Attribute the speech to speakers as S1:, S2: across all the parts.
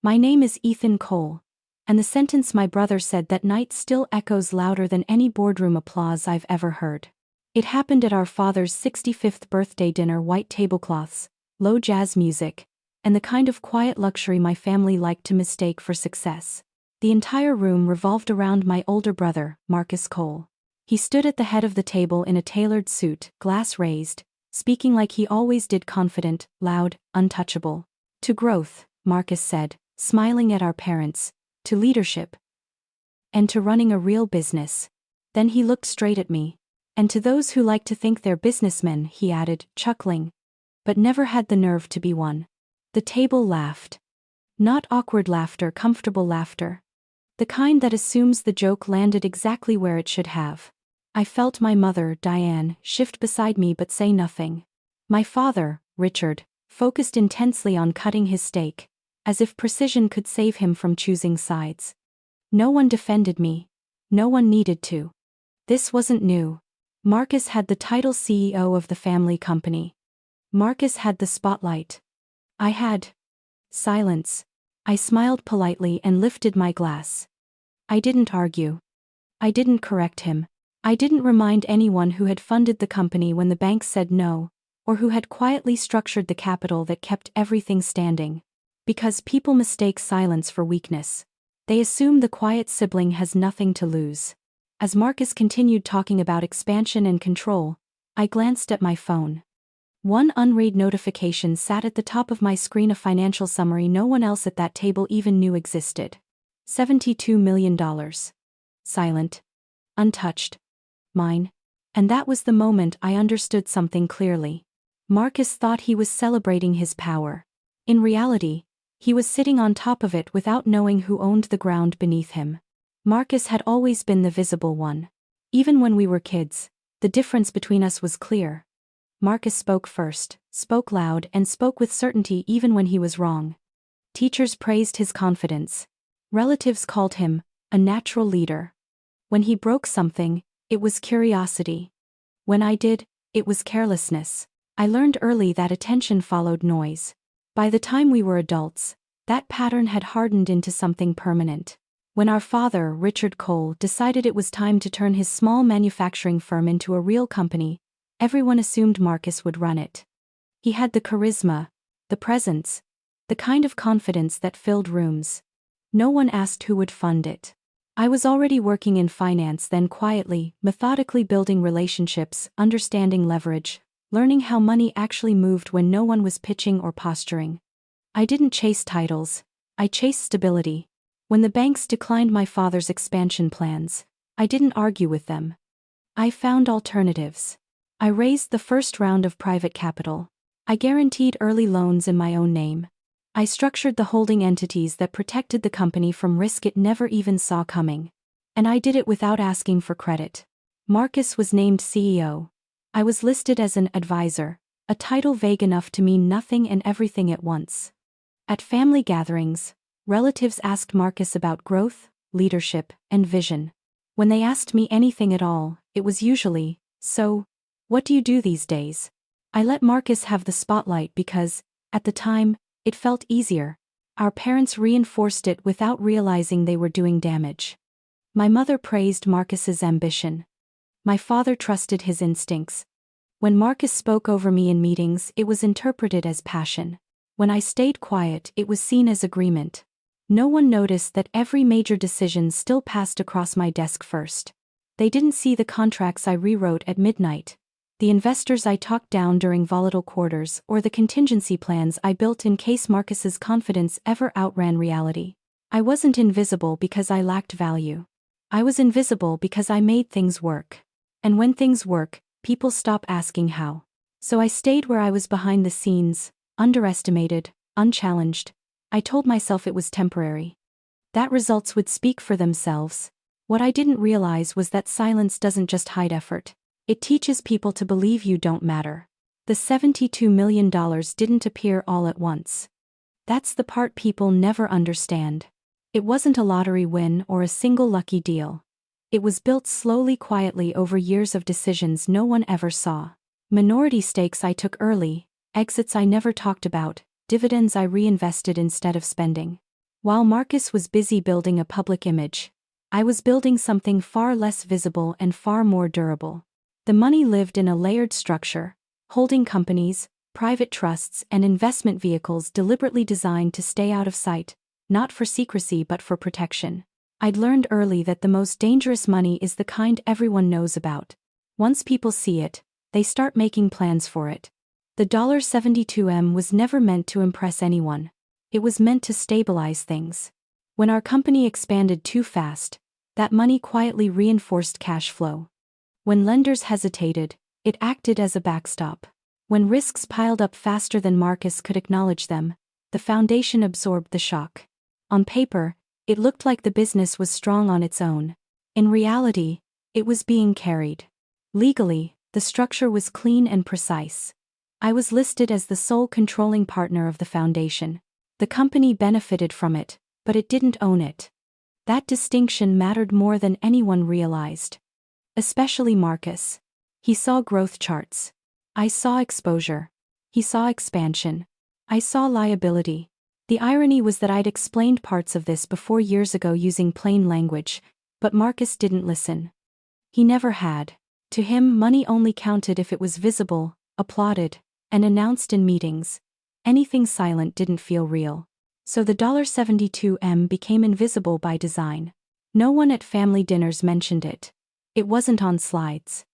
S1: My name is Ethan Cole. And the sentence my brother said that night still echoes louder than any boardroom applause I've ever heard. It happened at our father's 65th birthday dinner, white tablecloths, low jazz music, and the kind of quiet luxury my family liked to mistake for success. The entire room revolved around my older brother, Marcus Cole. He stood at the head of the table in a tailored suit, glass raised, speaking like he always did, confident, loud, untouchable. To growth, Marcus said, smiling at our parents, to leadership, and to running a real business. Then he looked straight at me. And to those who like to think they're businessmen, he added, chuckling, but never had the nerve to be one. The table laughed. Not awkward laughter, comfortable laughter. The kind that assumes the joke landed exactly where it should have. I felt my mother, Diane, shift beside me but say nothing. My father, Richard, focused intensely on cutting his steak, as if precision could save him from choosing sides. No one defended me. No one needed to. This wasn't new. Marcus had the title CEO of the family company. Marcus had the spotlight. I had silence. I smiled politely and lifted my glass. I didn't argue. I didn't correct him. I didn't remind anyone who had funded the company when the bank said no, or who had quietly structured the capital that kept everything standing. Because people mistake silence for weakness. They assume the quiet sibling has nothing to lose. As Marcus continued talking about expansion and control, I glanced at my phone. One unread notification sat at the top of my screen, a financial summary no one else at that table even knew existed. $72 million. Silent. Untouched. Mine. And that was the moment I understood something clearly. Marcus thought he was celebrating his power. In reality, he was sitting on top of it without knowing who owned the ground beneath him. Marcus had always been the visible one. Even when we were kids, the difference between us was clear. Marcus spoke first, spoke loud, and spoke with certainty even when he was wrong. Teachers praised his confidence. Relatives called him a natural leader. When he broke something, it was curiosity. When I did, it was carelessness. I learned early that attention followed noise. By the time we were adults, that pattern had hardened into something permanent. When our father, Richard Cole, decided it was time to turn his small manufacturing firm into a real company, everyone assumed Marcus would run it. He had the charisma, the presence, the kind of confidence that filled rooms. No one asked who would fund it. I was already working in finance then, quietly, methodically building relationships, understanding leverage, learning how money actually moved when no one was pitching or posturing. I didn't chase titles. I chased stability. When the banks declined my father's expansion plans, I didn't argue with them. I found alternatives. I raised the first round of private capital. I guaranteed early loans in my own name. I structured the holding entities that protected the company from risk it never even saw coming. And I did it without asking for credit. Marcus was named CEO. I was listed as an advisor, a title vague enough to mean nothing and everything at once. At family gatherings, relatives asked Marcus about growth, leadership, and vision. When they asked me anything at all, it was usually, "So, what do you do these days?" I let Marcus have the spotlight because, at the time, it felt easier. Our parents reinforced it without realizing they were doing damage. My mother praised Marcus's ambition. My father trusted his instincts. When Marcus spoke over me in meetings, it was interpreted as passion. When I stayed quiet, it was seen as agreement. No one noticed that every major decision still passed across my desk first. They didn't see the contracts I rewrote at midnight, the investors I talked down during volatile quarters, or the contingency plans I built in case Marcus's confidence ever outran reality. I wasn't invisible because I lacked value. I was invisible because I made things work. And when things work, people stop asking how. So I stayed where I was, behind the scenes, underestimated, unchallenged. I told myself it was temporary. That results would speak for themselves. What I didn't realize was that silence doesn't just hide effort. It teaches people to believe you don't matter. The $72 million didn't appear all at once. That's the part people never understand. It wasn't a lottery win or a single lucky deal. It was built slowly, quietly over years of decisions no one ever saw. Minority stakes I took early, exits I never talked about, dividends I reinvested instead of spending. While Marcus was busy building a public image, I was building something far less visible and far more durable. The money lived in a layered structure, holding companies, private trusts, and investment vehicles deliberately designed to stay out of sight, not for secrecy but for protection. I'd learned early that the most dangerous money is the kind everyone knows about. Once people see it, they start making plans for it. The $72M was never meant to impress anyone. It was meant to stabilize things. When our company expanded too fast, that money quietly reinforced cash flow. When lenders hesitated, it acted as a backstop. When risks piled up faster than Marcus could acknowledge them, the foundation absorbed the shock. On paper, it looked like the business was strong on its own. In reality, it was being carried. Legally, the structure was clean and precise. I was listed as the sole controlling partner of the foundation. The company benefited from it, but it didn't own it. That distinction mattered more than anyone realized. Especially Marcus. He saw growth charts. I saw exposure. He saw expansion. I saw liability. The irony was that I'd explained parts of this before years ago using plain language, but Marcus didn't listen. He never had. To him, money only counted if it was visible, applauded, and announced in meetings. Anything silent didn't feel real. So the $72M became invisible by design. No one at family dinners mentioned it. It wasn't on slides.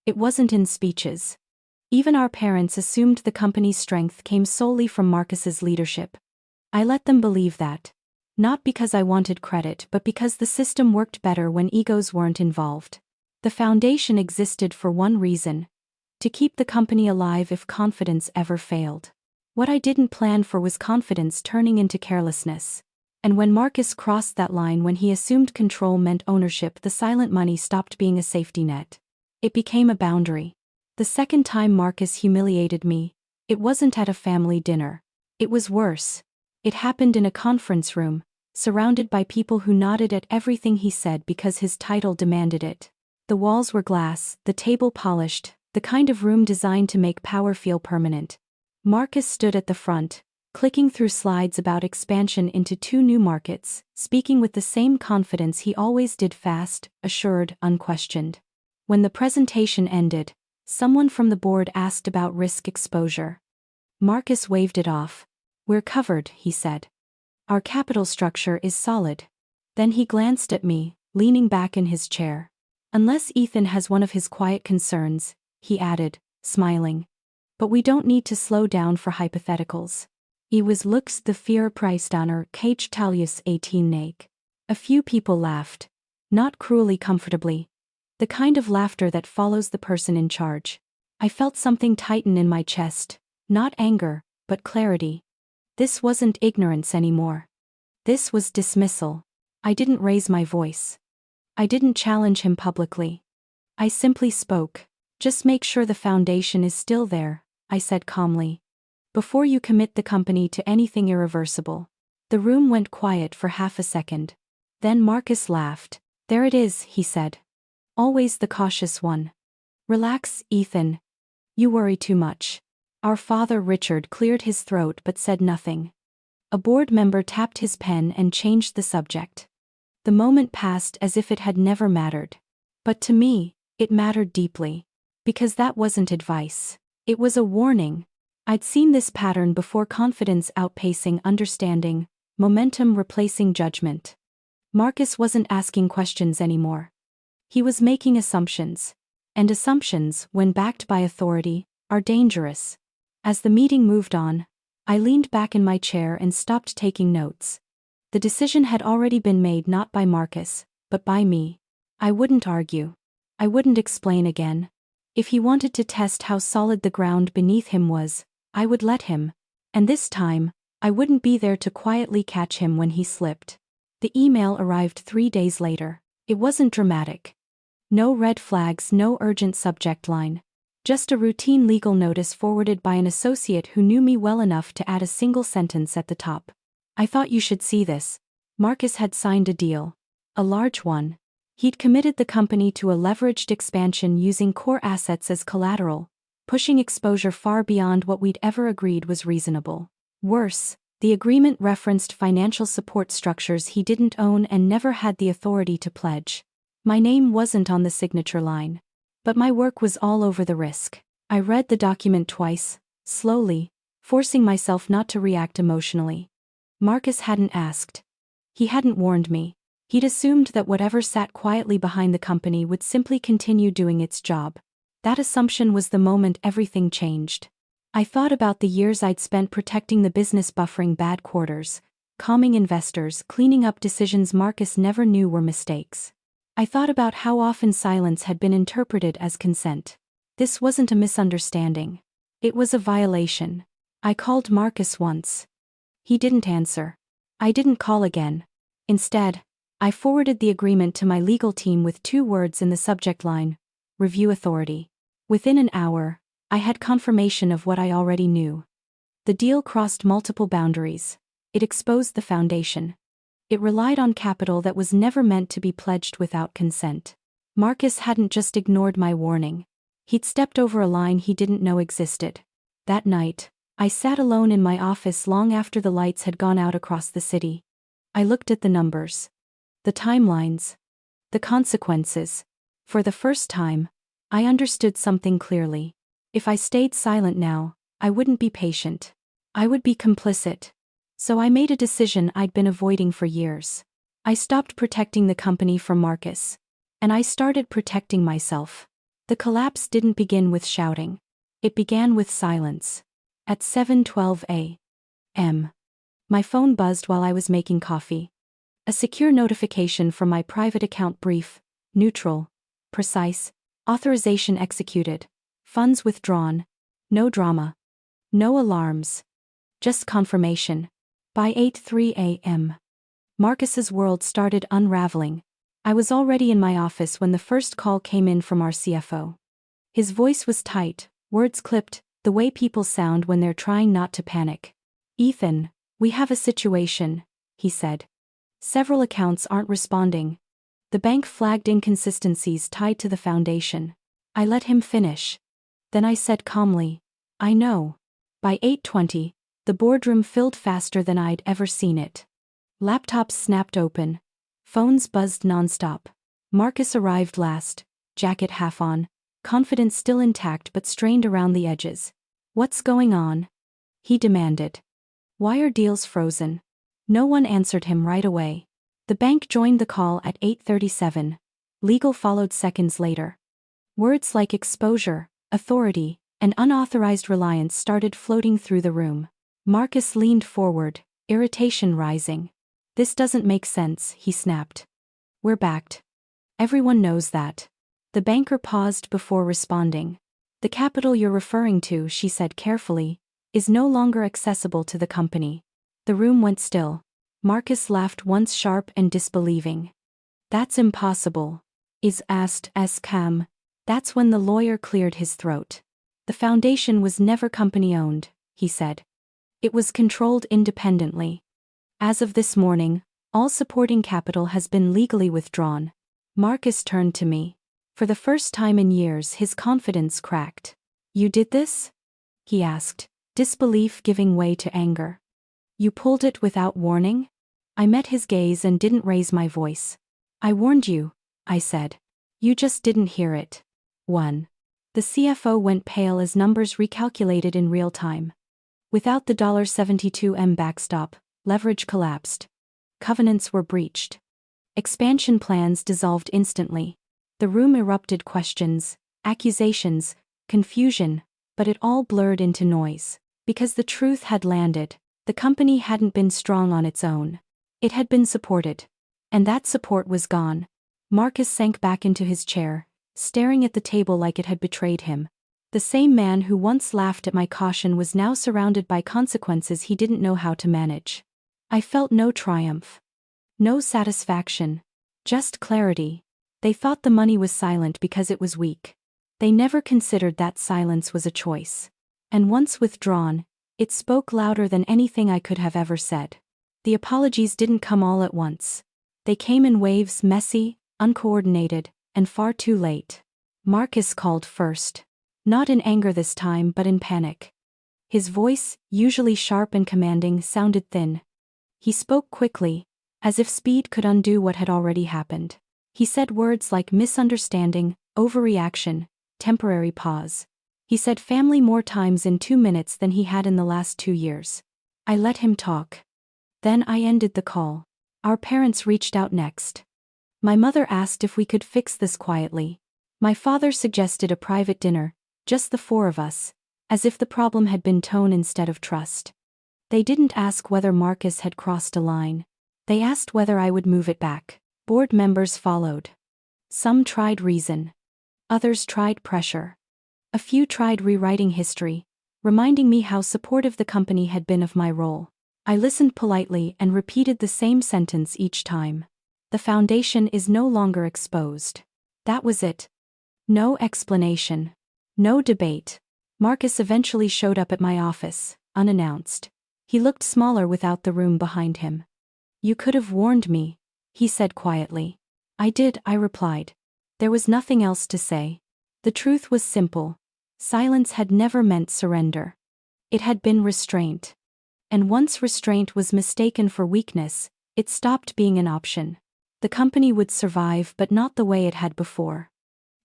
S1: It wasn't in speeches. Even our parents assumed the company's strength came solely from Marcus's leadership. I let them believe that. Not because I wanted credit but because the system worked better when egos weren't involved. The foundation existed for one reason: to keep the company alive if confidence ever failed. What I didn't plan for was confidence turning into carelessness. And when Marcus crossed that line, when he assumed control meant ownership, the silent money stopped being a safety net. It became a boundary. The second time Marcus humiliated me, it wasn't at a family dinner. It was worse. It happened in a conference room, surrounded by people who nodded at everything he said because his title demanded it. The walls were glass, the table polished, the kind of room designed to make power feel permanent. Marcus stood at the front, clicking through slides about expansion into 2 new markets, speaking with the same confidence he always did: fast, assured, unquestioned. When the presentation ended, someone from the board asked about risk exposure. Marcus waved it off. "We're covered," he said. "Our capital structure is solid." Then he glanced at me, leaning back in his chair. "Unless Ethan has one of his quiet concerns," he added, smiling. "But we don't need to slow down for hypotheticals. Was looks the fear preistaner cage talius 18 nake." A few people laughed. Not cruelly comfortably. The kind of laughter that follows the person in charge. I felt something tighten in my chest. Not anger, but clarity. This wasn't ignorance anymore. This was dismissal. I didn't raise my voice. I didn't challenge him publicly. I simply spoke. "Just make sure the foundation is still there," I said calmly. "Before you commit the company to anything irreversible." The room went quiet for half a second. Then Marcus laughed. "There it is," he said. "Always the cautious one. Relax, Ethan. You worry too much." Our father Richard cleared his throat but said nothing. A board member tapped his pen and changed the subject. The moment passed as if it had never mattered. But to me, it mattered deeply. Because that wasn't advice. It was a warning. I'd seen this pattern before: confidence outpacing understanding, momentum replacing judgment. Marcus wasn't asking questions anymore. He was making assumptions. And assumptions, when backed by authority, are dangerous. As the meeting moved on, I leaned back in my chair and stopped taking notes. The decision had already been made, not by Marcus, but by me. I wouldn't argue. I wouldn't explain again. If he wanted to test how solid the ground beneath him was, I would let him. And this time, I wouldn't be there to quietly catch him when he slipped. The email arrived 3 days later. It wasn't dramatic. No red flags, no urgent subject line. Just a routine legal notice forwarded by an associate who knew me well enough to add a single sentence at the top. "I thought you should see this." Marcus had signed a deal. A large one. He'd committed the company to a leveraged expansion using core assets as collateral, pushing exposure far beyond what we'd ever agreed was reasonable. Worse, The agreement referenced financial support structures he didn't own and never had the authority to pledge. My name wasn't on the signature line. But my work was all over the risk. I read the document twice, slowly, forcing myself not to react emotionally. Marcus hadn't asked. He hadn't warned me. He'd assumed that whatever sat quietly behind the company would simply continue doing its job. That assumption was the moment everything changed. I thought about the years I'd spent protecting the business, buffering bad quarters, calming investors, cleaning up decisions Marcus never knew were mistakes. I thought about how often silence had been interpreted as consent. This wasn't a misunderstanding. It was a violation. I called Marcus once. He didn't answer. I didn't call again. Instead, I forwarded the agreement to my legal team with 2 words in the subject line: Review Authority. Within an hour, I had confirmation of what I already knew. The deal crossed multiple boundaries. It exposed the foundation. It relied on capital that was never meant to be pledged without consent. Marcus hadn't just ignored my warning. He'd stepped over a line he didn't know existed. That night, I sat alone in my office long after the lights had gone out across the city. I looked at the numbers, the timelines, the consequences. For the first time, I understood something clearly. If I stayed silent now, I wouldn't be patient. I would be complicit. So I made a decision I'd been avoiding for years. I stopped protecting the company from Marcus. And I started protecting myself. The collapse didn't begin with shouting. It began with silence. At 7:12 a.m., my phone buzzed while I was making coffee. A secure notification from my private account: brief, neutral, precise, authorization executed, funds withdrawn, no drama, no alarms. Just confirmation. By 8:03 a.m., Marcus's world started unraveling. I was already in my office when the first call came in from our CFO. His voice was tight, words clipped, the way people sound when they're trying not to panic. "Ethan, we have a situation," he said. "Several accounts aren't responding. The bank flagged inconsistencies tied to the foundation." I let him finish. Then I said calmly, "I know." By 8:20, the boardroom filled faster than I'd ever seen it. Laptops snapped open. Phones buzzed nonstop. Marcus arrived last, jacket half on, confidence still intact but strained around the edges. "What's going on?" he demanded. "Why are deals frozen?" No one answered him right away. The bank joined the call at 8:37. Legal followed seconds later. Words like exposure, authority, and unauthorized reliance started floating through the room. Marcus leaned forward, irritation rising. "This doesn't make sense," he snapped. "We're backed. Everyone knows that." The banker paused before responding. "The capital you're referring to," she said carefully, "is no longer accessible to the company." The room went still. Marcus laughed once, sharp and disbelieving. "That's impossible." Is asked as Cam. That's when the lawyer cleared his throat. "The foundation was never company-owned," he said. "It was controlled independently. As of this morning, all supporting capital has been legally withdrawn." Marcus turned to me. For the first time in years, his confidence cracked. "You did this?" he asked, disbelief giving way to anger. "You pulled it without warning?" I met his gaze and didn't raise my voice. "I warned you," I said. "You just didn't hear it." 1. The CFO went pale as numbers recalculated in real time. Without the $72M backstop, leverage collapsed. Covenants were breached. Expansion plans dissolved instantly. The room erupted: questions, accusations, confusion, but it all blurred into noise. Because the truth had landed, the company hadn't been strong on its own. It had been supported. And that support was gone. Marcus sank back into his chair, staring at the table like it had betrayed him. The same man who once laughed at my caution was now surrounded by consequences he didn't know how to manage. I felt no triumph. No satisfaction. Just clarity. They thought the money was silent because it was weak. They never considered that silence was a choice. And once withdrawn, it spoke louder than anything I could have ever said. The apologies didn't come all at once. They came in waves, messy, uncoordinated, and far too late. Marcus called first. Not in anger this time, but in panic. His voice, usually sharp and commanding, sounded thin. He spoke quickly, as if speed could undo what had already happened. He said words like misunderstanding, overreaction, temporary pause. He said family more times in 2 minutes than he had in the last 2 years. I let him talk. Then I ended the call. Our parents reached out next. My mother asked if we could fix this quietly. My father suggested a private dinner, just the 4 of us, as if the problem had been tone instead of trust. They didn't ask whether Marcus had crossed a line. They asked whether I would move it back. Board members followed. Some tried reason. Others tried pressure. A few tried rewriting history, reminding me how supportive the company had been of my role. I listened politely and repeated the same sentence each time. The foundation is no longer exposed. That was it. No explanation. No debate. Marcus eventually showed up at my office, unannounced. He looked smaller without the room behind him. "You could have warned me," he said quietly. "I did," I replied. There was nothing else to say. The truth was simple. Silence had never meant surrender. It had been restraint. And once restraint was mistaken for weakness, it stopped being an option. The company would survive, but not the way it had before.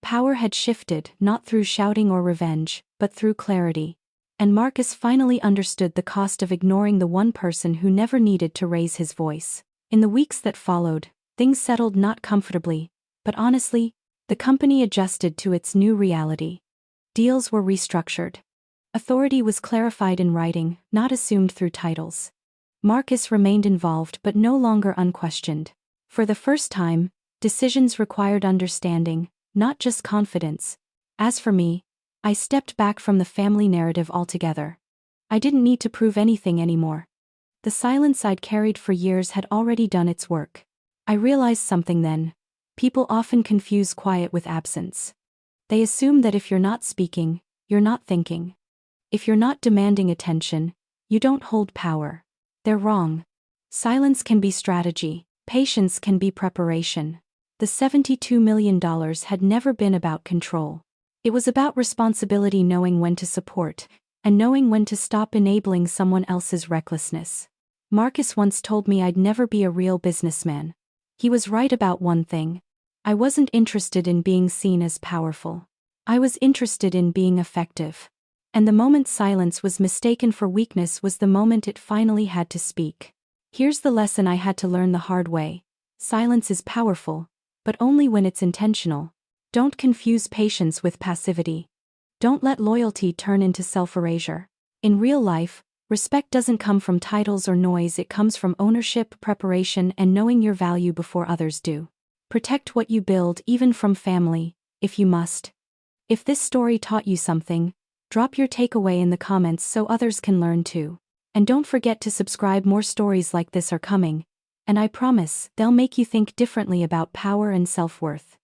S1: Power had shifted, not through shouting or revenge, but through clarity. And Marcus finally understood the cost of ignoring the one person who never needed to raise his voice. In the weeks that followed, things settled not comfortably, but honestly, the company adjusted to its new reality. Deals were restructured. Authority was clarified in writing, not assumed through titles. Marcus remained involved but no longer unquestioned. For the first time, decisions required understanding, not just confidence. As for me, I stepped back from the family narrative altogether. I didn't need to prove anything anymore. The silence I'd carried for years had already done its work. I realized something then. People often confuse quiet with absence. They assume that if you're not speaking, you're not thinking. If you're not demanding attention, you don't hold power. They're wrong. Silence can be strategy. Patience can be preparation. The $72 million had never been about control. It was about responsibility, knowing when to support, and knowing when to stop enabling someone else's recklessness. Marcus once told me I'd never be a real businessman. He was right about one thing. I wasn't interested in being seen as powerful. I was interested in being effective. And the moment silence was mistaken for weakness was the moment it finally had to speak. Here's the lesson I had to learn the hard way. Silence is powerful, but only when it's intentional. Don't confuse patience with passivity. Don't let loyalty turn into self-erasure. In real life, respect doesn't come from titles or noise, it comes from ownership, preparation, and knowing your value before others do. Protect what you build, even from family, if you must. If this story taught you something, drop your takeaway in the comments so others can learn too. And don't forget to subscribe, more stories like this are coming, and I promise, they'll make you think differently about power and self-worth.